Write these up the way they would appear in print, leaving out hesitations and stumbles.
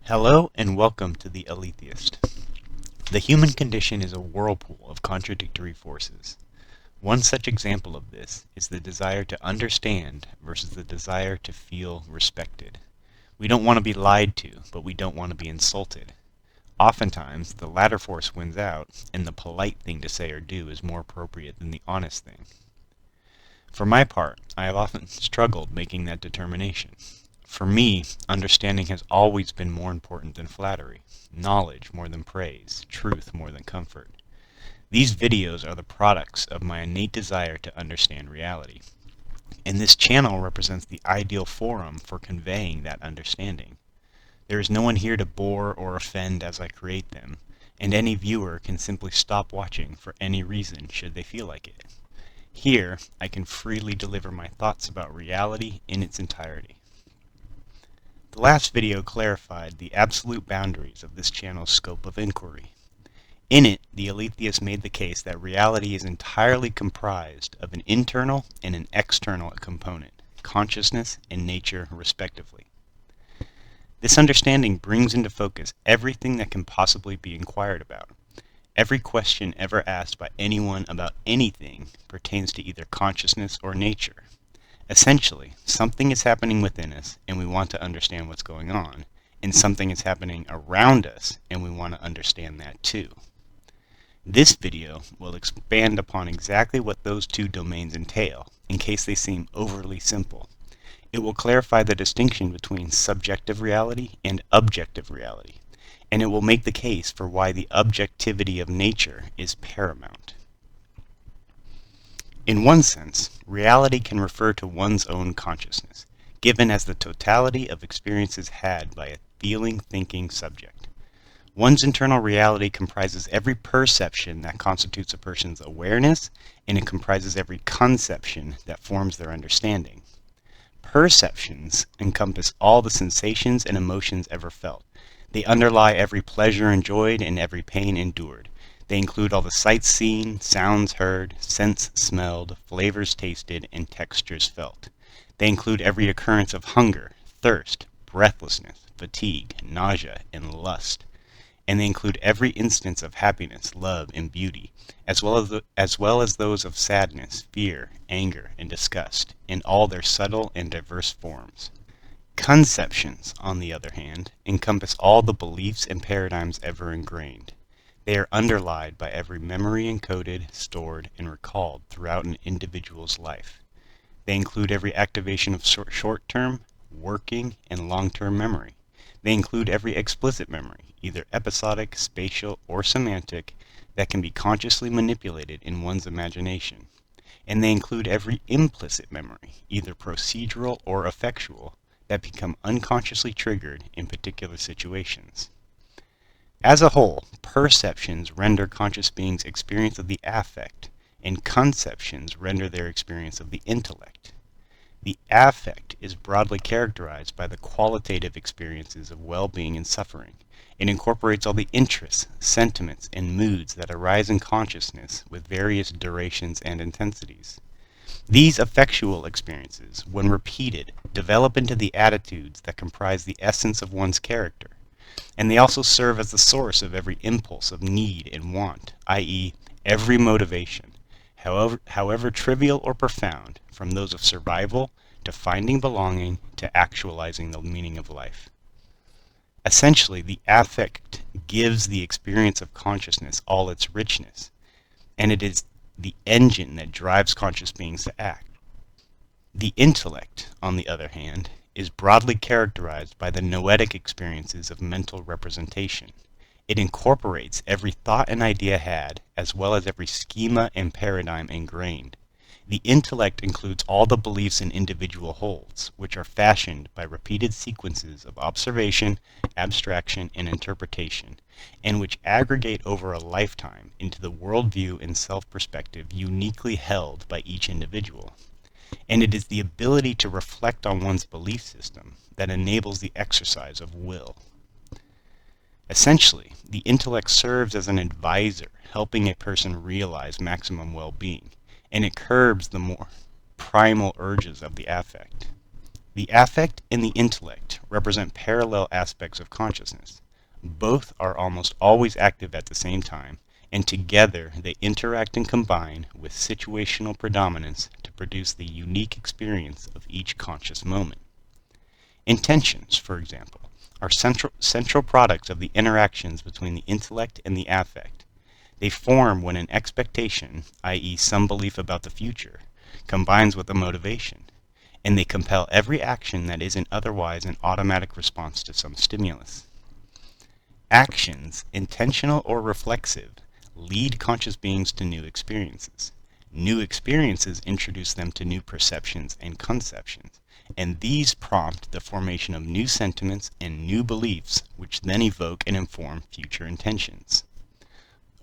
Hello and welcome to The Atheist. The human condition is a whirlpool of contradictory forces. One such example of this is the desire to understand versus the desire to feel respected. We don't want to be lied to, but we don't want to be insulted. Oftentimes, the latter force wins out, and the polite thing to say or do is more appropriate than the honest thing. For my part, I have often struggled making that determination. For me, understanding has always been more important than flattery, knowledge more than praise, truth more than comfort. These videos are the products of my innate desire to understand reality, and this channel represents the ideal forum for conveying that understanding. There is no one here to bore or offend as I create them, and any viewer can simply stop watching for any reason should they feel like it. Here, I can freely deliver my thoughts about reality in its entirety. The last video clarified the absolute boundaries of this channel's scope of inquiry. In it, the Atheist made the case that reality is entirely comprised of an internal and an external component, consciousness and nature respectively. This understanding brings into focus everything that can possibly be inquired about. Every question ever asked by anyone about anything pertains to either consciousness or nature. Essentially, something is happening within us and we want to understand what's going on, and something is happening around us and we want to understand that too. This video will expand upon exactly what those two domains entail, in case they seem overly simple. It will clarify the distinction between subjective reality and objective reality, and it will make the case for why the objectivity of nature is paramount. In one sense, reality can refer to one's own consciousness, given as the totality of experiences had by a feeling, thinking subject. One's internal reality comprises every perception that constitutes a person's awareness, and it comprises every conception that forms their understanding. Perceptions encompass all the sensations and emotions ever felt. They underlie every pleasure enjoyed and every pain endured. They include all the sights seen, sounds heard, scents smelled, flavors tasted, and textures felt. They include every occurrence of hunger, thirst, breathlessness, fatigue, nausea, and lust. And they include every instance of happiness, love, and beauty, as well as those of sadness, fear, anger, and disgust, in all their subtle and diverse forms. Conceptions, on the other hand, encompass all the beliefs and paradigms ever ingrained. They are underlied by every memory encoded, stored, and recalled throughout an individual's life. They include every activation of short-term, working, and long-term memory. They include every explicit memory, either episodic, spatial, or semantic, that can be consciously manipulated in one's imagination. And they include every implicit memory, either procedural or effectual, that become unconsciously triggered in particular situations. As a whole, perceptions render conscious beings' experience of the affect, and conceptions render their experience of the intellect. The affect is broadly characterized by the qualitative experiences of well-being and suffering. It incorporates all the interests, sentiments, and moods that arise in consciousness with various durations and intensities. These affectual experiences, when repeated, develop into the attitudes that comprise the essence of one's character, and they also serve as the source of every impulse of need and want, i.e., every motivation, however trivial or profound, from those of survival to finding belonging to actualizing the meaning of life. Essentially, the affect gives the experience of consciousness all its richness, and it is the engine that drives conscious beings to act. The intellect, on the other hand, is broadly characterized by the noetic experiences of mental representation. It incorporates every thought and idea had, as well as every schema and paradigm ingrained. The intellect includes all the beliefs an individual holds, which are fashioned by repeated sequences of observation, abstraction, and interpretation, and which aggregate over a lifetime into the worldview and self-perspective uniquely held by each individual. And it is the ability to reflect on one's belief system that enables the exercise of will. Essentially, the intellect serves as an advisor, helping a person realize maximum well-being, and it curbs the more primal urges of the affect. The affect and the intellect represent parallel aspects of consciousness. Both are almost always active at the same time, and together they interact and combine with situational predominance to produce the unique experience of each conscious moment. Intentions, for example, are central products of the interactions between the intellect and the affect. They form when an expectation, i.e. some belief about the future, combines with a motivation, and they compel every action that isn't otherwise an automatic response to some stimulus. Actions, intentional or reflexive, lead conscious beings to new experiences. New experiences introduce them to new perceptions and conceptions, and these prompt the formation of new sentiments and new beliefs, which then evoke and inform future intentions.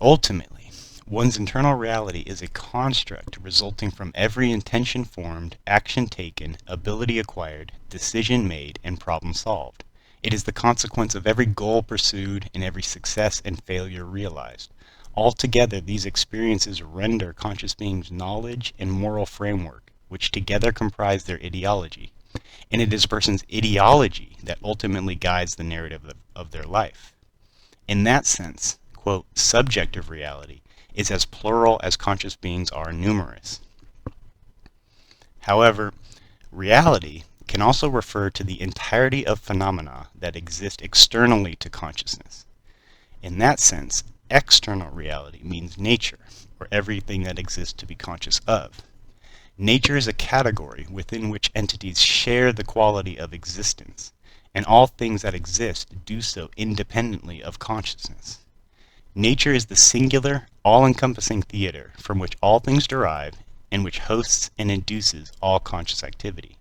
Ultimately, one's internal reality is a construct resulting from every intention formed, action taken, ability acquired, decision made, and problem solved. It is the consequence of every goal pursued and every success and failure realized. Altogether, these experiences render conscious beings knowledge and moral framework, which together comprise their ideology. And it is a person's ideology that ultimately guides the narrative of their life. In that sense, quote, subjective reality is as plural as conscious beings are numerous. However, reality can also refer to the entirety of phenomena that exist externally to consciousness. In that sense, external reality means nature, or everything that exists to be conscious of. Nature is a category within which entities share the quality of existence, and all things that exist do so independently of consciousness. Nature is the singular, all-encompassing theater from which all things derive and which hosts and induces all conscious activity.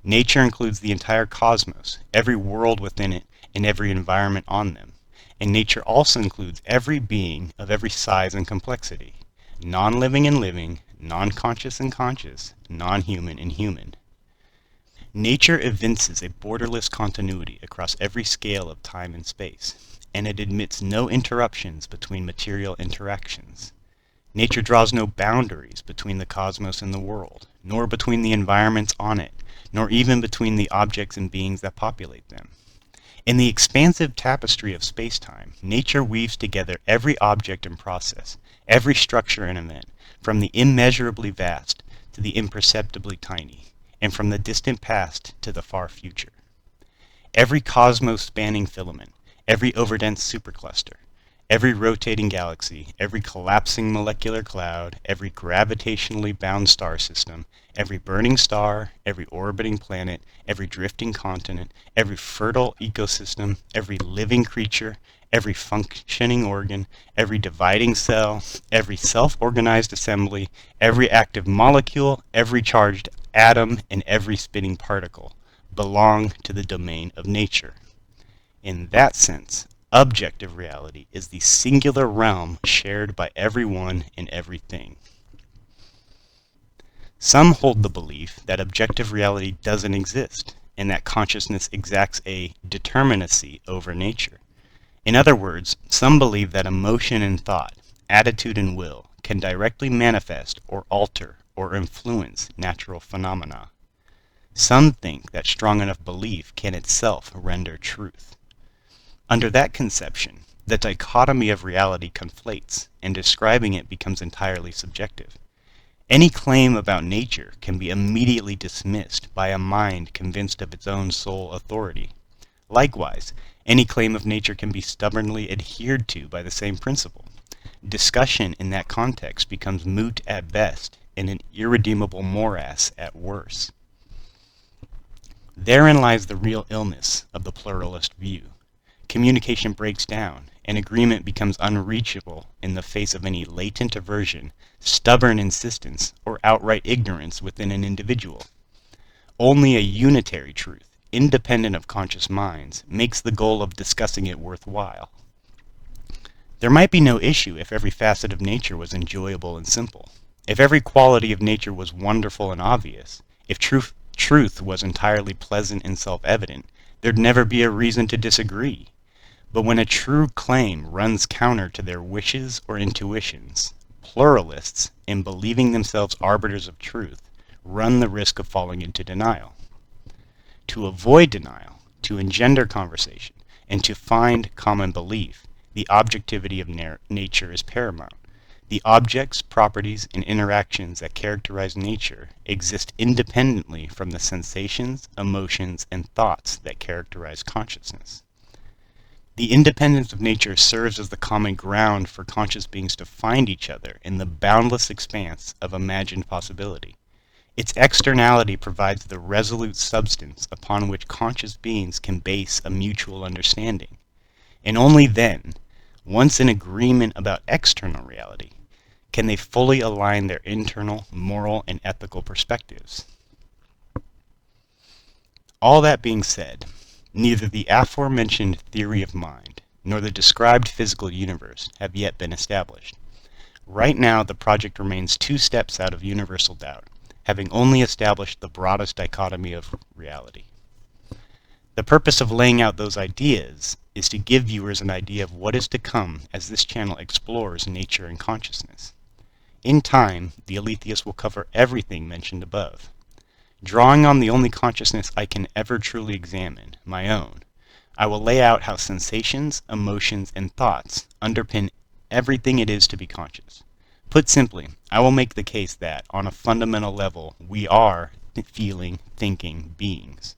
Nature includes the entire cosmos, every world within it, and every environment on them. And nature also includes every being of every size and complexity, non-living and living, non-conscious and conscious, non-human and human. Nature evinces a borderless continuity across every scale of time and space, and it admits no interruptions between material interactions. Nature draws no boundaries between the cosmos and the world, nor between the environments on it, nor even between the objects and beings that populate them. In the expansive tapestry of space-time, nature weaves together every object and process, every structure and event, from the immeasurably vast to the imperceptibly tiny, and from the distant past to the far future. Every cosmos-spanning filament, every overdense supercluster, every rotating galaxy, every collapsing molecular cloud, every gravitationally bound star system, every burning star, every orbiting planet, every drifting continent, every fertile ecosystem, every living creature, every functioning organ, every dividing cell, every self-organized assembly, every active molecule, every charged atom, and every spinning particle belong to the domain of nature. In that sense, objective reality is the singular realm shared by everyone and everything. Some hold the belief that objective reality doesn't exist, and that consciousness exacts a determinacy over nature. In other words, some believe that emotion and thought, attitude and will, can directly manifest or alter or influence natural phenomena. Some think that strong enough belief can itself render truth. Under that conception, the dichotomy of reality conflates, and describing it becomes entirely subjective. Any claim about nature can be immediately dismissed by a mind convinced of its own sole authority. Likewise, any claim of nature can be stubbornly adhered to by the same principle. Discussion in that context becomes moot at best and an irredeemable morass at worst. Therein lies the real illness of the pluralist view. Communication breaks down, and agreement becomes unreachable in the face of any latent aversion, stubborn insistence, or outright ignorance within an individual. Only a unitary truth, independent of conscious minds, makes the goal of discussing it worthwhile. There might be no issue if every facet of nature was enjoyable and simple, if every quality of nature was wonderful and obvious, if truth was entirely pleasant and self-evident, there'd never be a reason to disagree. But when a true claim runs counter to their wishes or intuitions, pluralists, in believing themselves arbiters of truth, run the risk of falling into denial. To avoid denial, to engender conversation, and to find common belief, the objectivity of nature is paramount. The objects, properties, and interactions that characterize nature exist independently from the sensations, emotions, and thoughts that characterize consciousness. The independence of nature serves as the common ground for conscious beings to find each other in the boundless expanse of imagined possibility. Its externality provides the resolute substance upon which conscious beings can base a mutual understanding. And only then, once in agreement about external reality, can they fully align their internal, moral, and ethical perspectives. All that being said, neither the aforementioned theory of mind nor the described physical universe have yet been established. Right now, the project remains 2 steps out of universal doubt, having only established the broadest dichotomy of reality. The purpose of laying out those ideas is to give viewers an idea of what is to come as this channel explores nature and consciousness. In time, the Aletheist will cover everything mentioned above. Drawing on the only consciousness I can ever truly examine, my own, I will lay out how sensations, emotions, and thoughts underpin everything it is to be conscious. Put simply, I will make the case that, on a fundamental level, we are feeling, thinking beings.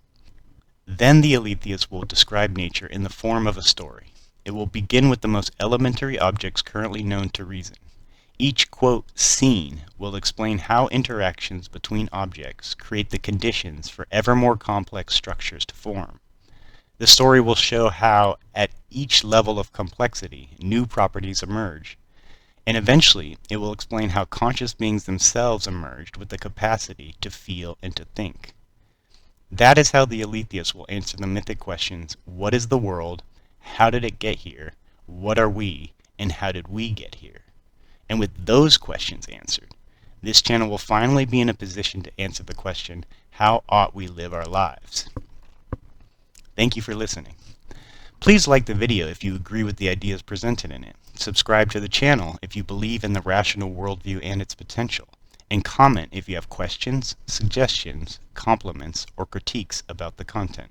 Then the Aletheist will describe nature in the form of a story. It will begin with the most elementary objects currently known to reason. Each, quote, scene will explain how interactions between objects create the conditions for ever more complex structures to form. The story will show how, at each level of complexity, new properties emerge. And eventually, it will explain how conscious beings themselves emerged with the capacity to feel and to think. That is how the Aletheist will answer the mythic questions, what is the world, how did it get here, what are we, and how did we get here? And with those questions answered, this channel will finally be in a position to answer the question, how ought we live our lives? Thank you for listening. Please like the video if you agree with the ideas presented in it. Subscribe to the channel if you believe in the rational worldview and its potential. And comment if you have questions, suggestions, compliments, or critiques about the content.